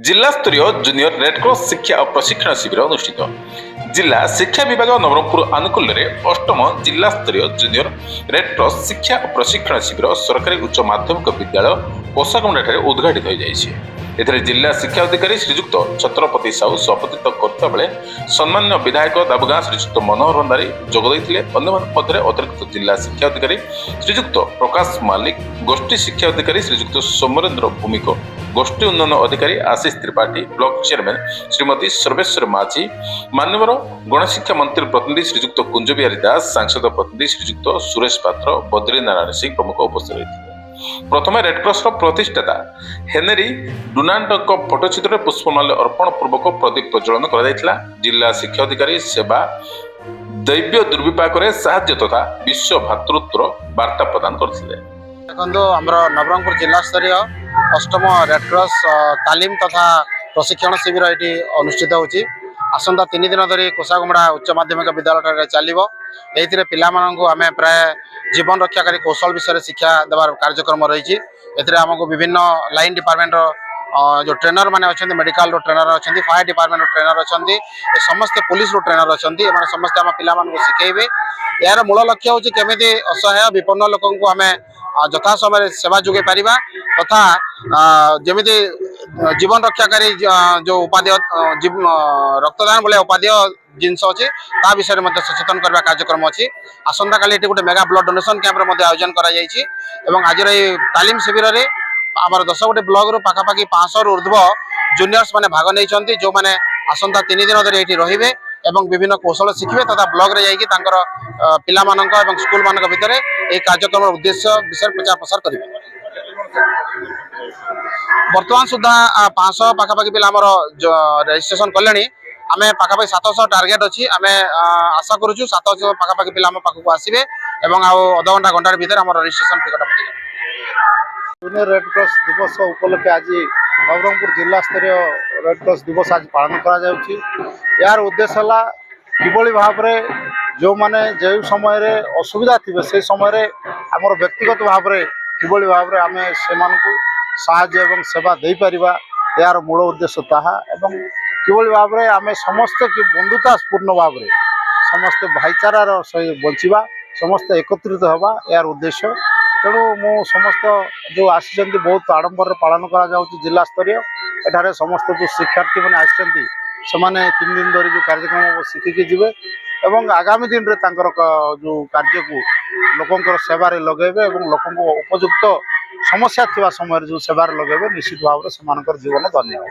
जिला स्तरीय junior Red Cross शिक्षा और प्रशिक्षण शिविर अनुष्ठित। जिला शिक्षा विभाग नवरंगपुर आनुकूल्य अष्टम जिला स्तरीय जूनियर रेडक्रॉस शिक्षा और प्रशिक्षण शिविर सरकारी उच्च माध्यमिक विद्यालय कोसागुंडा उद्घाटित हो जाइए। एथिरे जिला शिक्षा अधिकारी श्रीजुक्त छत्रपति साहू सभापतित्व करता बेले सम्मान्य विधायक दाबगां श्रीजुक्त मनोहर भंडारी जोगदेइथिले। अन्य अतिरिक्त जिला शिक्षा अधिकारी श्रीजुक्त प्रकाश मालिक, गोष्ठी शिक्षा अधिकारी श्रीजुक्त सोमरेन्द्र भूमिक, गोष्ठी उन्नयन अधिकारी आशीष त्रिपाठी, ब्लॉक चेयरमैन श्रीमती सर्वेश्वर माझी, मान्यवर गणशिक्षा मंत्री प्रतिनिधि श्रीजुक्त कुंज बिहारी दास, सांसद प्रतिनिधि श्रीजुक्त सुरेश पात्र, बद्री नारायण सिंह प्रमुख उपस्थित रही। प्रथम रेडक्रॉस प्रतिष्ठाता हेनरी डुनान्टक फोटोचित्र पुष्पमाल्य अर्पण पूर्वक प्रदीप प्रज्वलन कर जिला शिक्षा अधिकारी सेवा दैव्य दुर्विपाक साहाय्य तथा विश्व भातृत्व वार्ता प्रदान करथिले। देखो आमर नवरंगपुर जिला स्तरीय अष्टम रेडक्रॉस तालीम तथा प्रशिक्षण शिविर ये अनुष्ठित होची। आसंता 3 दिन धरी कोसागुंडा उच्च माध्यमिक विद्यालय चलो। ये पिलामानंकु आमे प्राय जीवन रक्षाकारी कौशल विषय शिक्षा देवार कार्यक्रम रही। आमको विभिन्न लाइन डिपार्टमेंट जो ट्रेनर माने अच्छा, मेडिकल ट्रेनर अच्छा, फायर डिपार्टमेंट ट्रेनर अच्छा, समस्ते पुलिस ट्रेनर अच्छा, समस्ते आम पिला शिखेबे। यार मूल लक्ष्य हूँ केमी असहाय विपन्न लोक आम यथा समय सेवा जोगे पारिबा तथा जमी जीवन रक्षाकारी जो उपादेय रक्तदान भाया उपादेय जिनस अच्छी ता विषय में सचेतन करने कार्यक्रम अच्छी। आसंता काली गोटे मेगा ब्लड डोनेशन कैंप आयोजन कर आज तालीम शिविर में आमर 10 गोटे ब्लॉक रु पाखापाखि 500 रु ऊर्ध्व जूनियर्स मैंने भाग नहीं जो मैंने आसंता 3 दिन धरी ये रे एवं विभिन्न कौशल शिखे तथा ब्लॉक रे जाइए पिला स्कूल मान भितर यह कार्यक्रम उद्देश्य विषय प्रचार प्रसार करेंगे। वर्तमान सुधा 500 पाखापाखि पिला रजिस्ट्रेशन कले। आम पाखापाखि 700 टार्गेट अच्छी। आम आशा करुँ 700 पाखापाखि पिला पाखक आसवे और अध घंटा घंटा भर आम रजिस्ट्रेशन टिकट। जूनियर रेडक्रॉस दिवस उपलक्षे आज नवरंगपुर जिला स्तरीय रेडक्रॉस दिवस आज पालन करा। यार उद्देश्य है किभली भाव में जो माने जो समय रे असुविधा थी से समय आमर व्यक्तिगत भाव में किभली भाव में आम से साहाय्य एवं सेवा दे पारिबा यार मूल उद्देश्य ताहा एवं किभली भाव में आम समस्त बंधुतापूर्ण भाव में समस्त भाईचारार सहित बंचिबा समस्त एकत्रित हवा यार उद्देश्य। तेणु मु समस्त जो आसी बहुत आडंबर पालन करा जिला स्तरीय एठारे समस्त जो शिक्षार्थी मैंने आसते 3 दिन धरी जो कार्यक्रम शिखिकी जीवे एवं आगामी दिन में जो कार्य को लोकंर सेवार लगेबे और लोक उपयुक्त समस्या थिबा समय जो सेवार लगेबे निश्चित भाव में जीवन धन्य हो।